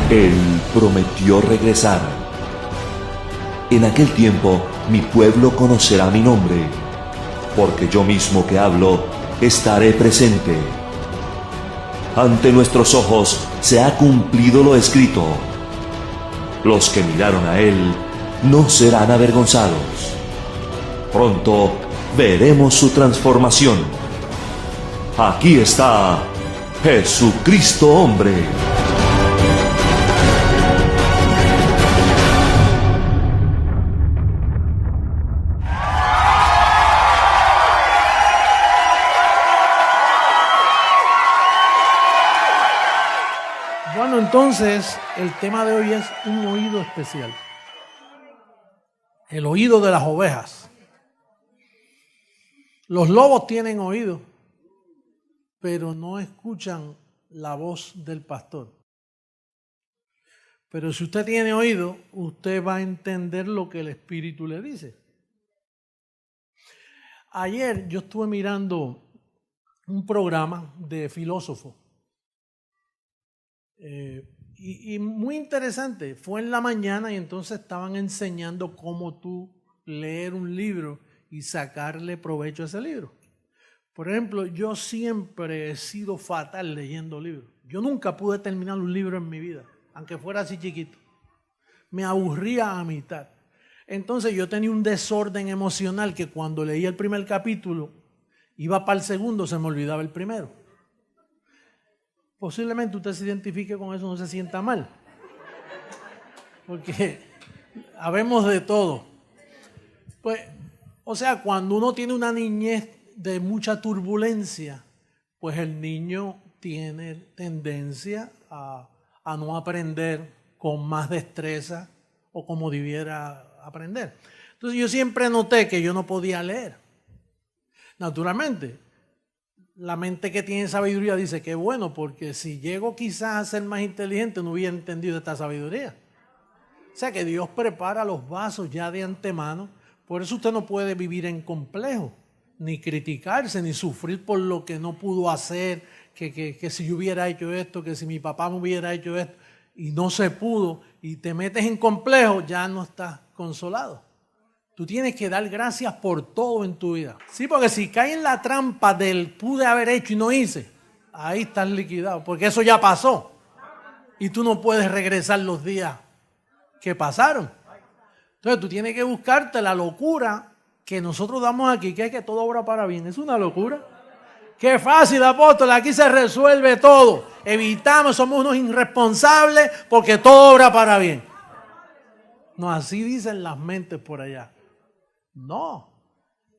Él prometió regresar. En aquel tiempo mi pueblo conocerá mi nombre, porque yo mismo que hablo estaré presente. Ante nuestros ojos se ha cumplido lo escrito. Los que miraron a Él no serán avergonzados. Pronto veremos su transformación. Aquí está Jesucristo hombre. Bueno, entonces el tema de hoy es un oído especial. El oído de las ovejas. Los lobos tienen oído, pero no escuchan la voz del pastor. Pero si usted tiene oído, usted va a entender lo que el Espíritu le dice. Ayer yo estuve mirando un programa de filósofos. Y muy interesante, fue en la mañana y entonces estaban enseñando cómo tú leer un libro y sacarle provecho a ese libro. Por ejemplo, yo siempre he sido fatal leyendo libros. Yo nunca pude terminar un libro en mi vida, aunque fuera así chiquito. Me aburría a mitad. Entonces yo tenía un desorden emocional que cuando leía el primer capítulo, iba para el segundo, se me olvidaba el primero. Posiblemente usted se identifique con eso, no se sienta mal. Porque habemos de todo. Pues, o sea, cuando uno tiene una niñez de mucha turbulencia, pues el niño tiene tendencia a no aprender con más destreza o como debiera aprender. Entonces yo siempre noté que yo no podía leer. Naturalmente, la mente que tiene sabiduría dice que bueno, porque si llego quizás a ser más inteligente no hubiera entendido esta sabiduría. O sea que Dios prepara los vasos ya de antemano. Por eso usted no puede vivir en complejo, ni criticarse, ni sufrir por lo que no pudo hacer, que si yo hubiera hecho esto, que si mi papá me hubiera hecho esto, y no se pudo, y te metes en complejo, ya no estás consolado. Tú tienes que dar gracias por todo en tu vida. Sí, porque si caes en la trampa del pude haber hecho y no hice, ahí estás liquidado, porque eso ya pasó. Y tú no puedes regresar los días que pasaron. Entonces tú tienes que buscarte la locura que nosotros damos aquí, que es que todo obra para bien. Es una locura. Qué fácil, apóstol, aquí se resuelve todo. Evitamos, somos unos irresponsables porque todo obra para bien. No, así dicen las mentes por allá. No,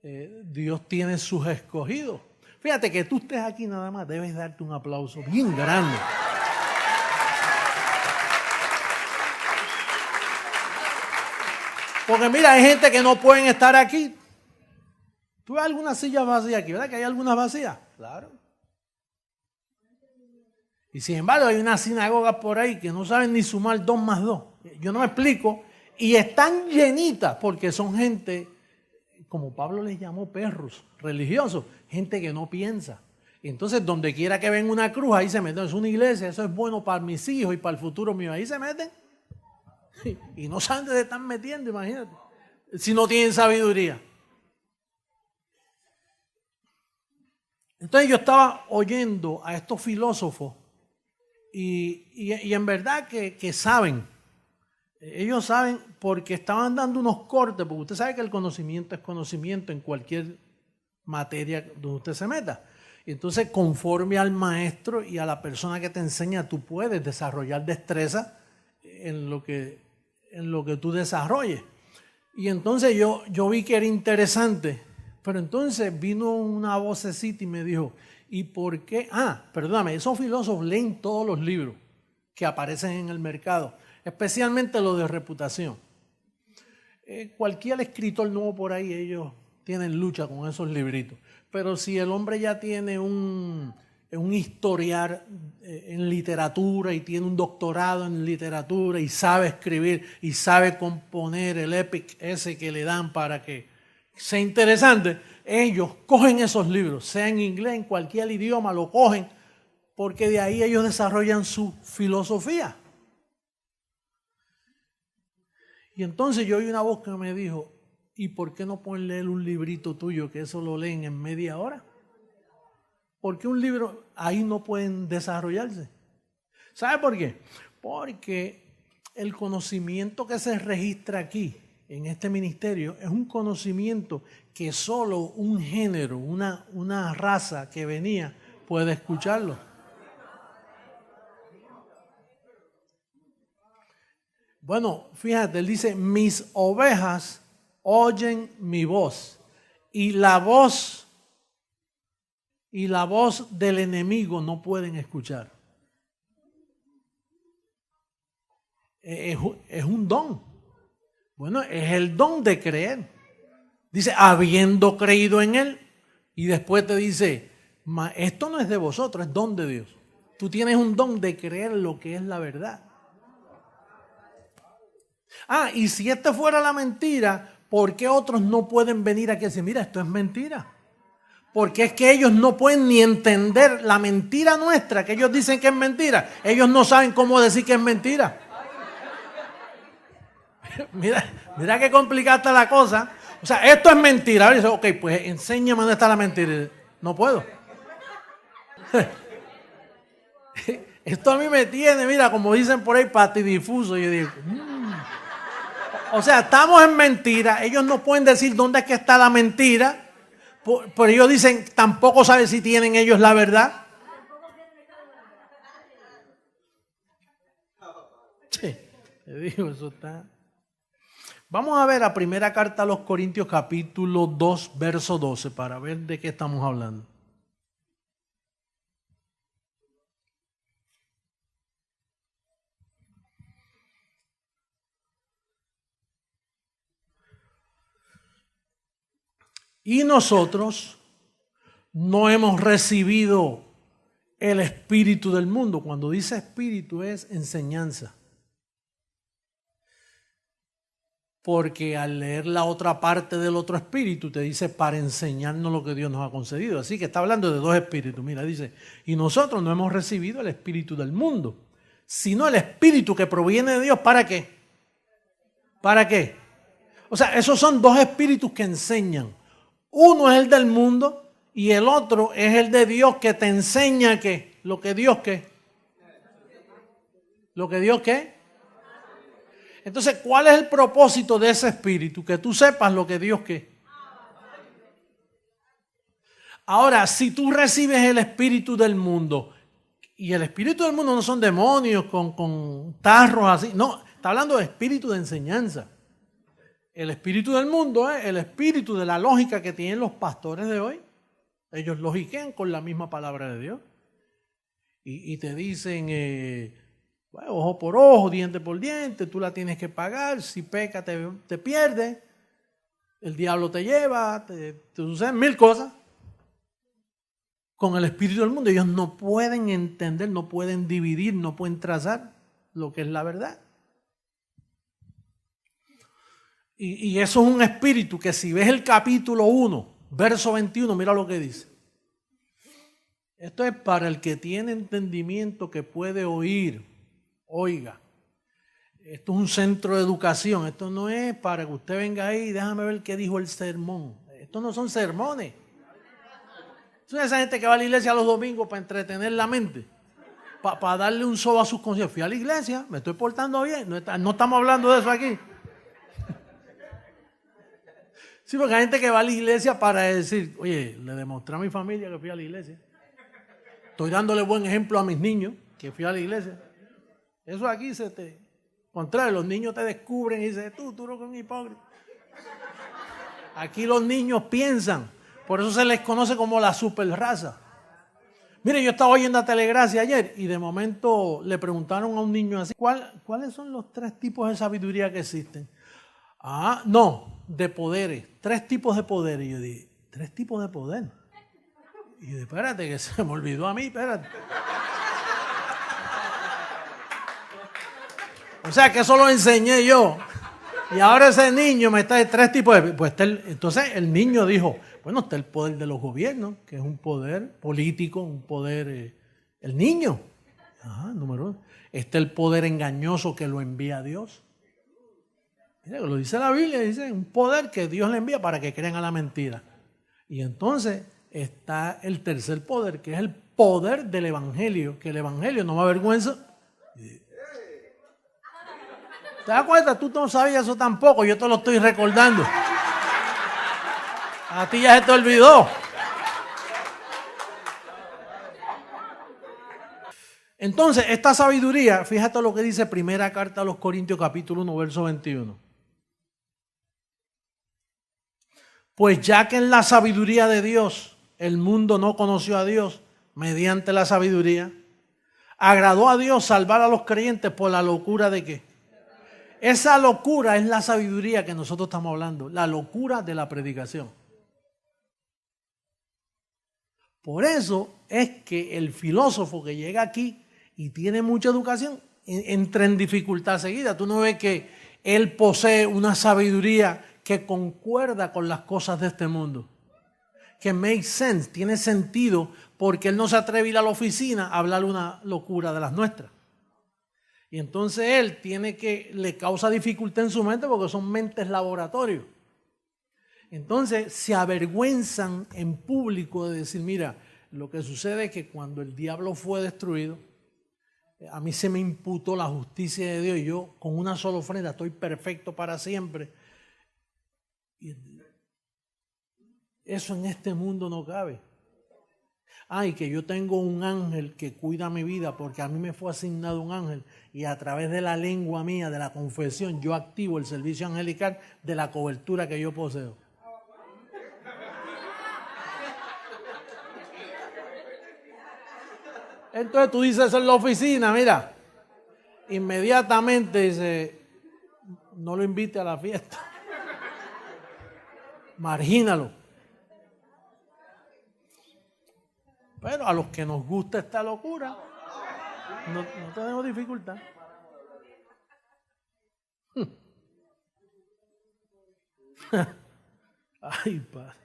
Dios tiene sus escogidos. Fíjate que tú estés aquí nada más, debes darte un aplauso bien grande. Porque mira, hay gente que no pueden estar aquí. ¿Tú ves algunas sillas vacías aquí? ¿Verdad que hay algunas vacías? Claro. Y sin embargo hay unas sinagogas por ahí que no saben ni sumar 2 más 2. Yo no me explico. Y están llenitas porque son gente, como Pablo les llamó, perros religiosos. Gente que no piensa. Y entonces donde quiera que ven una cruz, ahí se meten. Es una iglesia, eso es bueno para mis hijos y para el futuro mío. Ahí se meten. Y no saben dónde se están metiendo, imagínate. Si no tienen sabiduría. Entonces yo estaba oyendo a estos filósofos y en verdad que saben. Ellos saben porque estaban dando unos cortes, porque usted sabe que el conocimiento es conocimiento en cualquier materia donde usted se meta. Y entonces conforme al maestro y a la persona que te enseña, tú puedes desarrollar destreza en lo que tú desarrolles. Y entonces yo vi que era interesante. Pero entonces vino una vocecita y me dijo, ¿y por qué? Perdóname, esos filósofos leen todos los libros que aparecen en el mercado, especialmente los de reputación. Cualquier escritor nuevo por ahí, ellos tienen lucha con esos libritos. Pero si el hombre ya tiene un historial en literatura y tiene un doctorado en literatura y sabe escribir y sabe componer el epic ese que le dan para que sea interesante, ellos cogen esos libros, sea en inglés, en cualquier idioma, lo cogen, porque de ahí ellos desarrollan su filosofía. Y entonces yo oí una voz que me dijo, ¿y por qué no pueden leer un librito tuyo que eso lo leen en media hora? ¿Por qué un libro ahí no pueden desarrollarse? ¿Sabe por qué? Porque el conocimiento que se registra aquí, en este ministerio, es un conocimiento que solo un género, una raza que venía puede escucharlo. Bueno, fíjate, él dice, mis ovejas oyen mi voz y la voz del enemigo no pueden escuchar. Es un don. Bueno, es el don de creer. Dice, habiendo creído en él, y después te dice, esto no es de vosotros, es don de Dios. Tú tienes un don de creer lo que es la verdad. Y si esta fuera la mentira, ¿por qué otros no pueden venir aquí y decir, mira, esto es mentira? Porque es que ellos no pueden ni entender la mentira nuestra, que ellos dicen que es mentira. Ellos no saben cómo decir que es mentira. Mira qué complicada está la cosa. O sea, esto es mentira. Ahora dice, ok, pues enséñame dónde está la mentira. No puedo. Esto a mí me tiene, mira, como dicen por ahí, patidifuso. Yo digo, O sea, estamos en mentira. Ellos no pueden decir dónde es que está la mentira. Pero ellos dicen, tampoco saben si tienen ellos la verdad. Sí, te digo, eso está. Vamos a ver la primera carta a los Corintios, capítulo 2, verso 12, para ver de qué estamos hablando. Y nosotros no hemos recibido el espíritu del mundo. Cuando dice espíritu es enseñanza. Porque al leer la otra parte del otro espíritu te dice para enseñarnos lo que Dios nos ha concedido. Así que está hablando de dos espíritus. Mira, dice, y nosotros no hemos recibido el espíritu del mundo, sino el espíritu que proviene de Dios. ¿Para qué? ¿Para qué? O sea, esos son dos espíritus que enseñan. Uno es el del mundo y el otro es el de Dios que te enseña que lo que Dios qué. Lo que Dios qué. Entonces, ¿cuál es el propósito de ese espíritu? Que tú sepas lo que Dios qué. Ahora, si tú recibes el espíritu del mundo, y el espíritu del mundo no son demonios con tarros así, no, está hablando de espíritu de enseñanza. El espíritu del mundo es el espíritu de la lógica que tienen los pastores de hoy. Ellos logiquean con la misma palabra de Dios. Y te dicen, bueno, ojo por ojo, diente por diente, tú la tienes que pagar, si peca te pierdes, el diablo te lleva, te suceden mil cosas. Con el espíritu del mundo ellos no pueden entender, no pueden dividir, no pueden trazar lo que es la verdad. Y eso es un espíritu que si ves el capítulo 1, verso 21, mira lo que dice. Esto es para el que tiene entendimiento que puede oír. Oiga, esto es un centro de educación. Esto no es para que usted venga ahí y déjame ver qué dijo el sermón. Estos no son sermones. Son esa gente que va a la iglesia los domingos para entretener la mente. Para darle un sobo a sus conciencias. Fui a la iglesia, me estoy portando bien. No estamos hablando de eso aquí. Sí, porque hay gente que va a la iglesia para decir, oye, le demostré a mi familia que fui a la iglesia. Estoy dándole buen ejemplo a mis niños que fui a la iglesia. Eso aquí contrario, los niños te descubren y dicen, tú no eres un hipócrita. Aquí los niños piensan, por eso se les conoce como la superraza. Mire, yo estaba oyendo a Telegracia ayer y de momento le preguntaron a un niño así, ¿cuáles son los 3 tipos de sabiduría que existen? No, de poderes, 3 tipos de poderes. Y yo dije, 3 tipos de poder. Y yo dije, espérate, que se me olvidó a mí, espérate. O sea, que eso lo enseñé yo. Y ahora ese niño me está de 3 tipos de... Pues entonces el niño dijo, bueno, está el poder de los gobiernos, que es un poder político, un poder... el niño. Número 1. Está el poder engañoso que lo envía Dios. Mira, lo dice la Biblia, dice un poder que Dios le envía para que crean a la mentira. Y entonces está el tercer poder, que es el poder del Evangelio, que el Evangelio no me avergüenza. ¿Te das cuenta? Tú no sabías eso tampoco, yo te lo estoy recordando. A ti ya se te olvidó. Entonces, esta sabiduría, fíjate lo que dice primera carta a los Corintios capítulo 1, verso 21. Pues ya que en la sabiduría de Dios el mundo no conoció a Dios mediante la sabiduría, agradó a Dios salvar a los creyentes por la locura de ¿qué? Esa locura es la sabiduría que nosotros estamos hablando, la locura de la predicación. Por eso es que el filósofo que llega aquí y tiene mucha educación entra en dificultad seguida. Tú no ves que él posee una sabiduría que concuerda con las cosas de este mundo, que make sense, tiene sentido, porque él no se atreve a ir a la oficina a hablar una locura de las nuestras. Y entonces él le causa dificultad en su mente porque son mentes laboratorio. Entonces se avergüenzan en público de decir, mira, lo que sucede es que cuando el diablo fue destruido, a mí se me imputó la justicia de Dios y yo con una sola ofrenda estoy perfecto para siempre. Y eso en este mundo no cabe. Y que yo tengo un ángel que cuida mi vida porque a mí me fue asignado un ángel y a través de la lengua mía, de la confesión, yo activo el servicio angelical de la cobertura que yo poseo. Entonces tú dices en la oficina, mira, inmediatamente dice, no lo invite a la fiesta, margínalo. Pero a los que nos gusta esta locura, no tenemos dificultad. Ay, Padre.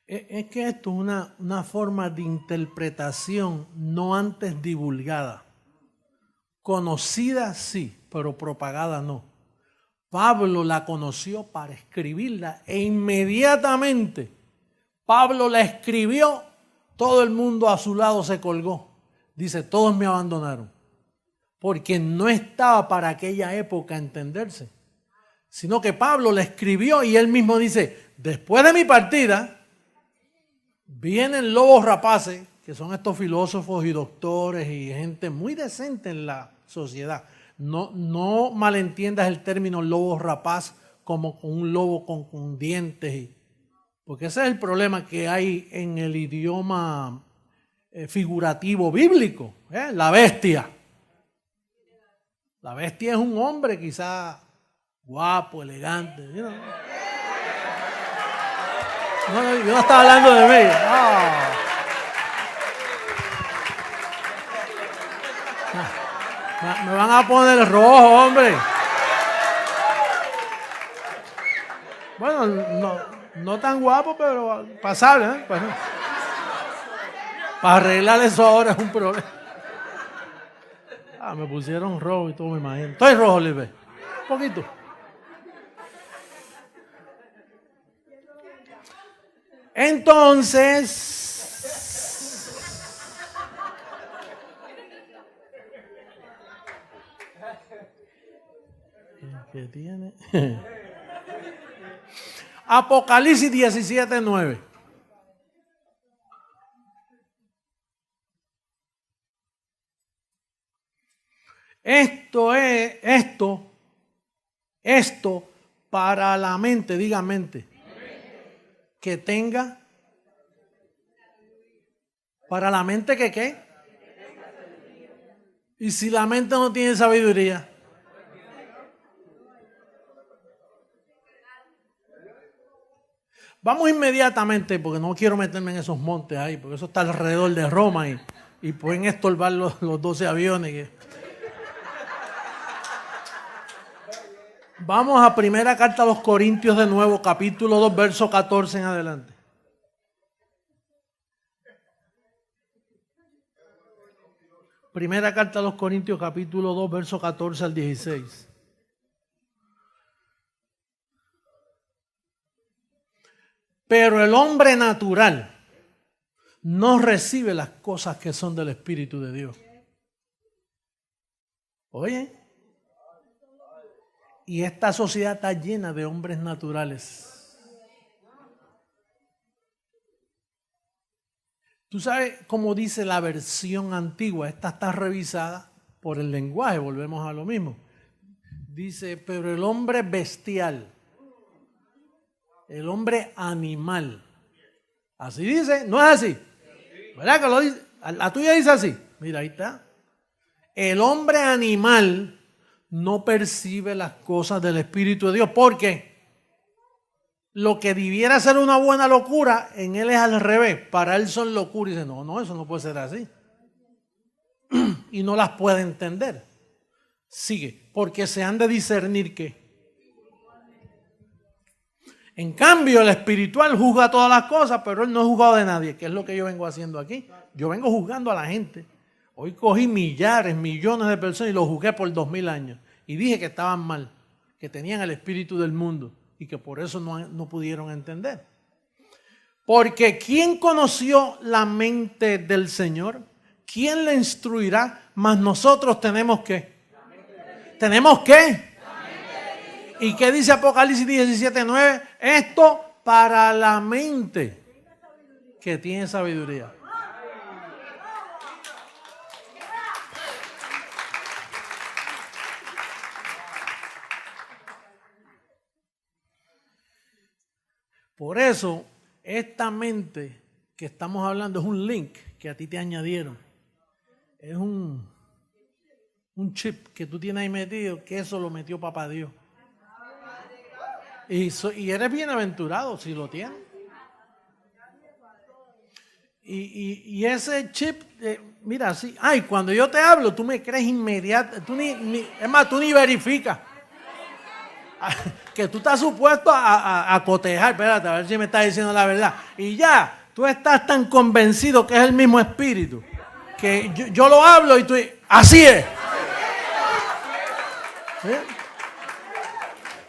Es que esto es una forma de interpretación no antes divulgada. Conocida sí, pero propagada no. Pablo la conoció para escribirla e inmediatamente Pablo la escribió, todo el mundo a su lado se colgó. Dice, todos me abandonaron. Porque no estaba para aquella época entenderse. Sino que Pablo la escribió y él mismo dice, después de mi partida, vienen lobos rapaces, que son estos filósofos y doctores y gente muy decente en la sociedad. No malentiendas el término lobo rapaz como un lobo con dientes. Porque ese es el problema que hay en el idioma figurativo bíblico. La bestia. La bestia es un hombre quizá guapo, elegante. No, yo no estaba hablando de mí. Me van a poner rojo, hombre. Bueno, no tan guapo, pero pasable, ¿eh? Para arreglar eso ahora es un problema. Me pusieron rojo y todo, me imagino. Estoy rojo, Libre. Un poquito. Entonces, ¿qué tiene? Apocalipsis 17:9. Esto para la mente, diga mente, que tenga, para la mente que ¿qué? Y si la mente no tiene sabiduría, vamos inmediatamente, porque no quiero meterme en esos montes ahí, porque eso está alrededor de Roma y pueden estorbar los 12 aviones. Vamos a primera carta a los Corintios de nuevo, capítulo 2, verso 14 en adelante. Primera carta a los Corintios, capítulo 2, verso 14 al 16. Pero el hombre natural no recibe las cosas que son del Espíritu de Dios. Oye, y esta sociedad está llena de hombres naturales. Tú sabes cómo dice la versión antigua, esta está revisada por el lenguaje, volvemos a lo mismo. Dice, pero el hombre bestial, el hombre animal. Así dice, no es así. ¿Verdad que lo dice? La tuya dice así. Mira, ahí está. El hombre animal no percibe las cosas del Espíritu de Dios. ¿Por qué? Lo que debiera ser una buena locura, en él es al revés. Para él son locuras. Y dice, no, eso no puede ser así. Y no las puede entender. Sigue, porque se han de discernir que. En cambio, el espiritual juzga todas las cosas, pero él no es juzgado de nadie, que es lo que yo vengo haciendo aquí. Yo vengo juzgando a la gente. Hoy cogí millares, millones de personas y los juzgué por 2000 años. Y dije que estaban mal, que tenían el espíritu del mundo y que por eso no pudieron entender. Porque ¿quién conoció la mente del Señor? ¿Quién le instruirá? Mas nosotros tenemos que. ¿Tenemos qué? ¿Y qué dice Apocalipsis 17:9? Esto para la mente que tiene sabiduría. Por eso, esta mente que estamos hablando es un link que a ti te añadieron. Es un chip que tú tienes ahí metido, que eso lo metió papá Dios. Y eres bienaventurado si lo tienes. Y ese chip, mira, así, cuando yo te hablo, tú me crees inmediato. Es más, tú ni verificas. Que tú estás supuesto a cotejar, espérate, a ver si me estás diciendo la verdad. Y ya, tú estás tan convencido que es el mismo espíritu, que yo lo hablo y tú, así es. ¿Sí?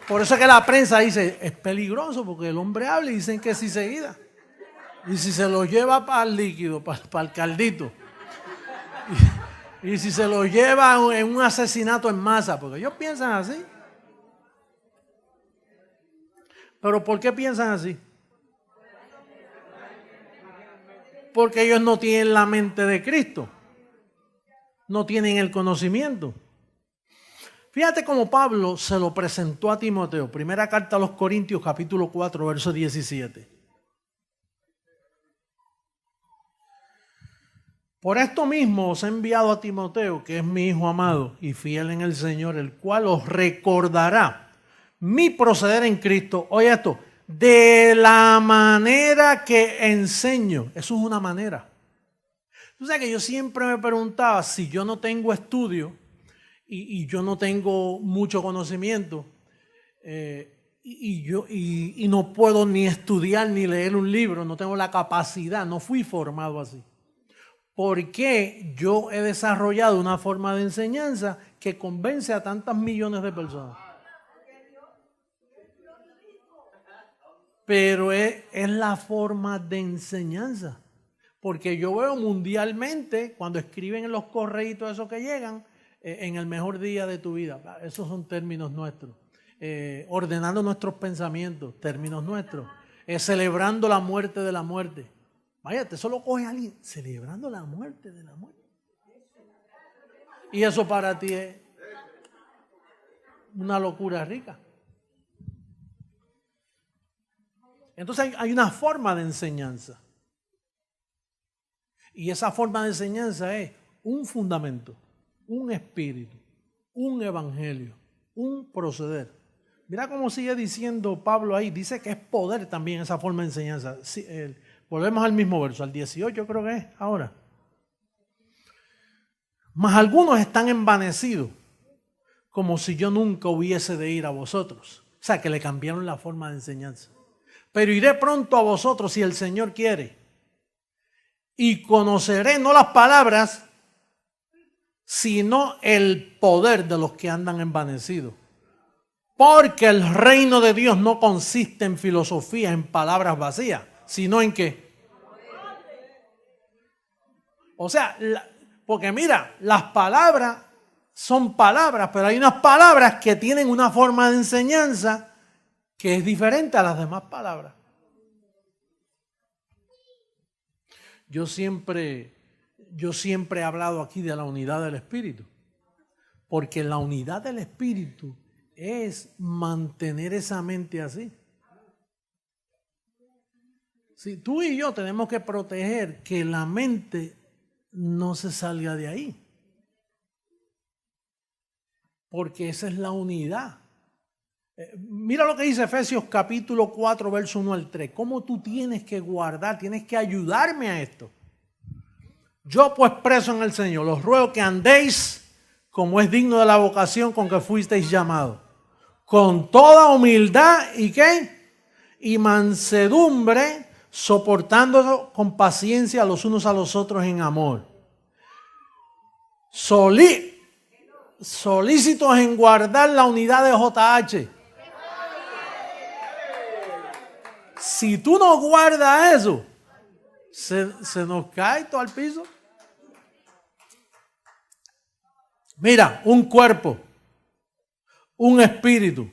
Por eso es que la prensa dice, es peligroso porque el hombre habla y dicen que sí seguida. Y si se lo lleva para el líquido, para el caldito. Y si se lo lleva en un asesinato en masa, porque ellos piensan así. ¿Pero por qué piensan así? Porque ellos no tienen la mente de Cristo. No tienen el conocimiento. Fíjate cómo Pablo se lo presentó a Timoteo. Primera carta a los Corintios, capítulo 4, verso 17. Por esto mismo os he enviado a Timoteo, que es mi hijo amado y fiel en el Señor, el cual os recordará mi proceder en Cristo. Oye esto, de la manera que enseño. Eso es una manera. Tú sabes que yo siempre me preguntaba, si yo no tengo estudio y yo no tengo mucho conocimiento y no puedo ni estudiar ni leer un libro, no tengo la capacidad, no fui formado así. ¿Por qué yo he desarrollado una forma de enseñanza que convence a tantas millones de personas? Pero es la forma de enseñanza. Porque yo veo mundialmente, cuando escriben en los correitos esos que llegan, en el mejor día de tu vida. Esos son términos nuestros. Ordenando nuestros pensamientos, términos nuestros. Celebrando la muerte de la muerte. Váyate, eso lo coge alguien, celebrando la muerte de la muerte. Y eso para ti es una locura rica. Entonces hay una forma de enseñanza. Y esa forma de enseñanza es un fundamento, un espíritu, un evangelio, un proceder. Mira cómo sigue diciendo Pablo ahí. Dice que es poder también esa forma de enseñanza. Volvemos al mismo verso, al 18 creo que es ahora. Mas algunos están envanecidos, como si yo nunca hubiese de ir a vosotros. O sea, que le cambiaron la forma de enseñanza. Pero iré pronto a vosotros si el Señor quiere. Y conoceré no las palabras, sino el poder de los que andan envanecidos. Porque el reino de Dios no consiste en filosofía, en palabras vacías, sino en qué. O sea, porque mira, las palabras son palabras, pero hay unas palabras que tienen una forma de enseñanza que es diferente a las demás palabras. Yo siempre he hablado aquí de la unidad del Espíritu, porque la unidad del Espíritu es mantener esa mente así. Si tú y yo tenemos que proteger que la mente no se salga de ahí, porque esa es la unidad. Mira lo que dice Efesios capítulo 4, verso 1 al 3. Cómo tú tienes que guardar, tienes que ayudarme a esto. Yo pues preso en el Señor, os ruego que andéis como es digno de la vocación con que fuisteis llamados, con toda humildad y ¿qué? Y mansedumbre, soportando con paciencia los unos a los otros en amor. Solícitos en guardar la unidad de JH. Si tú no guardas eso, se nos cae todo al piso. Mira, un cuerpo, un espíritu,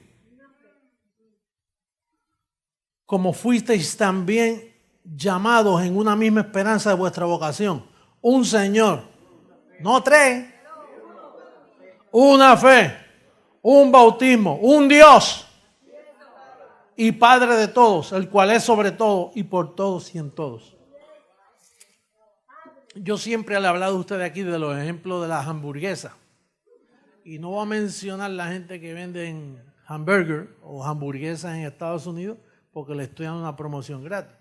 como fuisteis también llamados en una misma esperanza de vuestra vocación. Un Señor, no tres, una fe, un bautismo, un Dios y Padre de todos, el cual es sobre todo y por todos y en todos. Yo siempre le he hablado a ustedes aquí de los ejemplos de las hamburguesas. Y no voy a mencionar la gente que venden hamburger o hamburguesas en Estados Unidos porque le estoy dando una promoción gratis.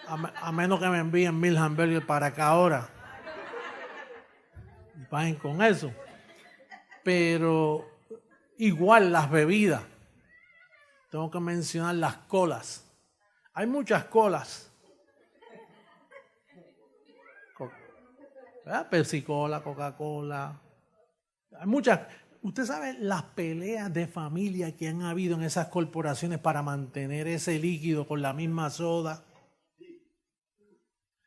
A menos que me envíen 1000 hamburguesas para acá ahora. Y paguen con eso. Pero igual las bebidas. Tengo que mencionar las colas. Hay muchas colas. Pepsi Cola, Coca-Cola. Hay muchas. Usted sabe las peleas de familia que han habido en esas corporaciones para mantener ese líquido con la misma soda.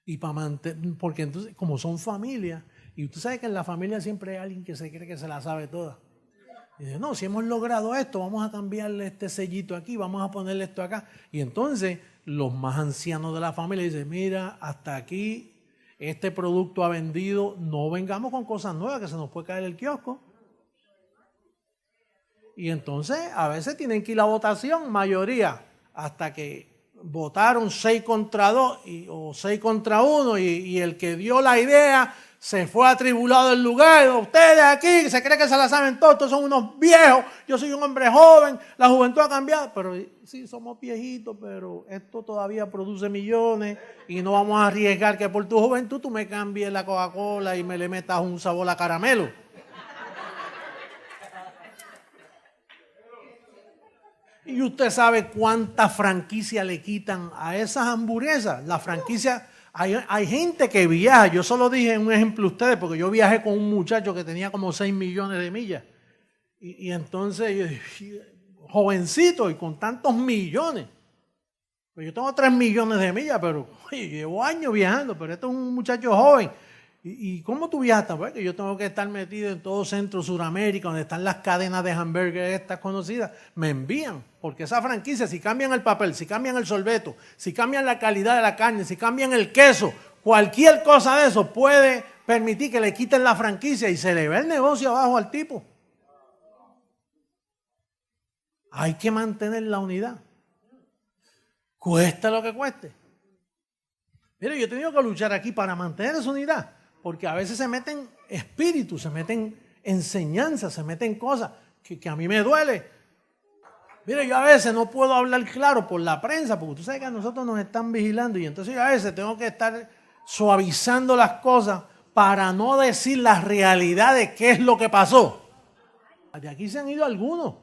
Y para mantener, porque entonces, como son familias, y usted sabe que en la familia siempre hay alguien que se cree que se la sabe toda. Y dice, no, si hemos logrado esto, vamos a cambiarle este sellito aquí, vamos a ponerle esto acá. Y entonces los más ancianos de la familia dicen, mira, hasta aquí este producto ha vendido, no vengamos con cosas nuevas que se nos puede caer el kiosco. Y entonces a veces tienen que ir a votación, mayoría, hasta que votaron 6 contra 2 o 6 contra 1 y el que dio la idea se fue atribulado del lugar. Ustedes aquí que se creen que se la saben todos, estos son unos viejos, yo soy un hombre joven, la juventud ha cambiado, pero sí somos viejitos, pero esto todavía produce millones y no vamos a arriesgar que por tu juventud tú me cambies la Coca-Cola y me le metas un sabor a caramelo. Y usted sabe cuántas franquicias le quitan a esas hamburguesas. La franquicia, hay gente que viaja. Yo solo dije un ejemplo a ustedes porque yo viajé con un muchacho que tenía como 6 millones de millas. Y entonces, jovencito y con tantos millones. Pues yo tengo 3 millones de millas, pero oye, llevo años viajando, pero este es un muchacho joven. ¿Y cómo tú viajas? Pues que yo tengo que estar metido en todo Centro, Suramérica, donde están las cadenas de hamburguesas estas conocidas. Me envían, porque esa franquicia, si cambian el papel, si cambian el sorbeto, si cambian la calidad de la carne, si cambian el queso, cualquier cosa de eso puede permitir que le quiten la franquicia y se le ve el negocio abajo al tipo. Hay que mantener la unidad. Cueste lo que cueste. Mire, yo he tenido que luchar aquí para mantener esa unidad. Porque a veces se meten espíritus, se meten enseñanzas, se meten cosas que a mí me duele. Mire, yo a veces no puedo hablar claro por la prensa, porque tú sabes que a nosotros nos están vigilando y entonces yo a veces tengo que estar suavizando las cosas para no decir la realidad de qué es lo que pasó. De aquí se han ido algunos.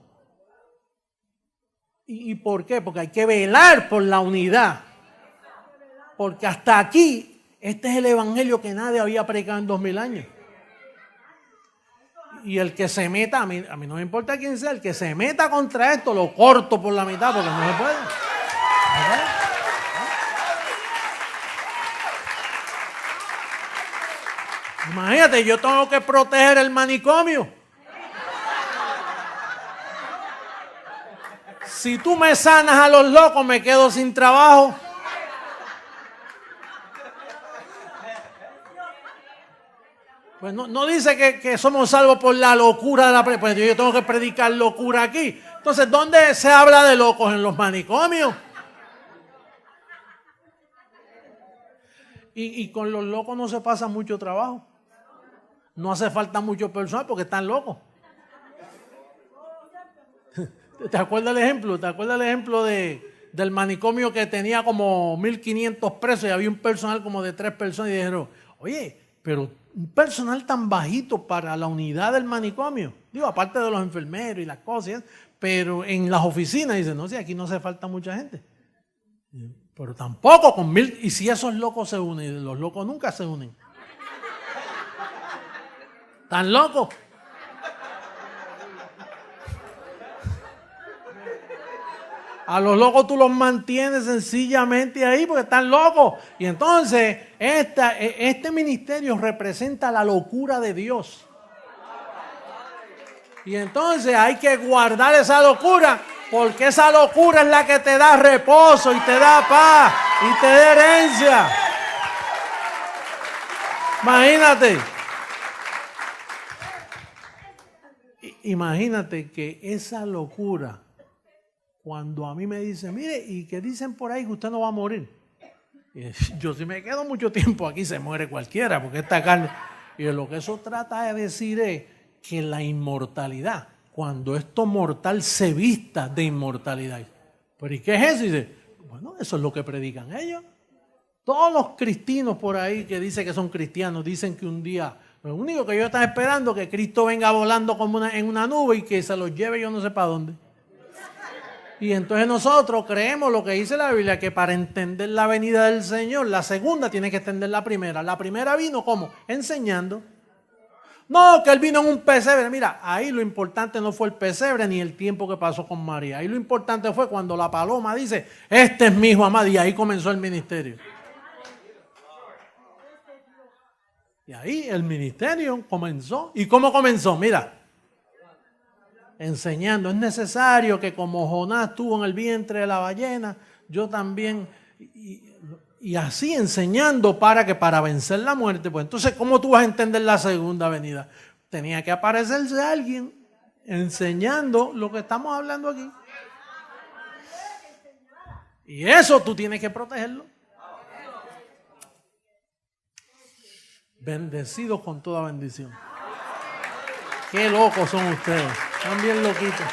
¿Y por qué? Porque hay que velar por la unidad. Porque hasta aquí, este es el evangelio que nadie había predicado en 2000 años. Y el que se meta, a mí no me importa quién sea, el que se meta contra esto lo corto por la mitad porque no se puede. Imagínate, yo tengo que proteger el manicomio. Si tú me sanas a los locos, me quedo sin trabajo. Pues no dice que somos salvos por la locura de la pues yo tengo que predicar locura aquí. Entonces, ¿dónde se habla de locos? En los manicomios. Y con los locos no se pasa mucho trabajo. No hace falta mucho personal porque están locos. ¿Te acuerdas el ejemplo? ¿Te acuerdas el ejemplo del manicomio que tenía como 1.500 presos y había un personal como de 3 personas y dijeron, oye, pero un personal tan bajito para la unidad del manicomio? Digo, aparte de los enfermeros y las cosas, pero en las oficinas dicen, no sé, aquí no hace falta mucha gente. Pero tampoco con 1.000, y si esos locos se unen, los locos nunca se unen. ¿Están locos? A los locos tú los mantienes sencillamente ahí porque están locos. Y entonces este ministerio representa la locura de Dios. Y entonces hay que guardar esa locura porque esa locura es la que te da reposo y te da paz y te da herencia. Imagínate. Imagínate que esa locura, cuando a mí me dicen, mire, y que dicen por ahí que usted no va a morir. Yo si me quedo mucho tiempo aquí se muere cualquiera, porque esta carne. Y lo que eso trata de decir es que la inmortalidad, cuando esto mortal se vista de inmortalidad. ¿Pero y qué es eso? Y dice, bueno, eso es lo que predican ellos. Todos los cristianos por ahí que dicen que son cristianos, dicen que un día, lo único que ellos están esperando es que Cristo venga volando como en una nube y que se los lleve yo no sé para dónde. Y entonces nosotros creemos lo que dice la Biblia, que para entender la venida del Señor, la segunda tiene que entender la primera. La primera vino ¿cómo? Enseñando. No, que Él vino en un pesebre. Mira, ahí lo importante no fue el pesebre ni el tiempo que pasó con María. Ahí lo importante fue cuando la paloma dice, este es mi hijo amado, y ahí comenzó el ministerio. Y ahí el ministerio comenzó. ¿Y cómo comenzó? Mira, enseñando. Es necesario que como Jonás estuvo en el vientre de la ballena, yo también, y así enseñando para vencer la muerte. Pues entonces, ¿cómo tú vas a entender la segunda venida? Tenía que aparecerse alguien enseñando lo que estamos hablando aquí. Y eso tú tienes que protegerlo. Bendecidos con toda bendición. Qué locos son ustedes. Están bien loquitos.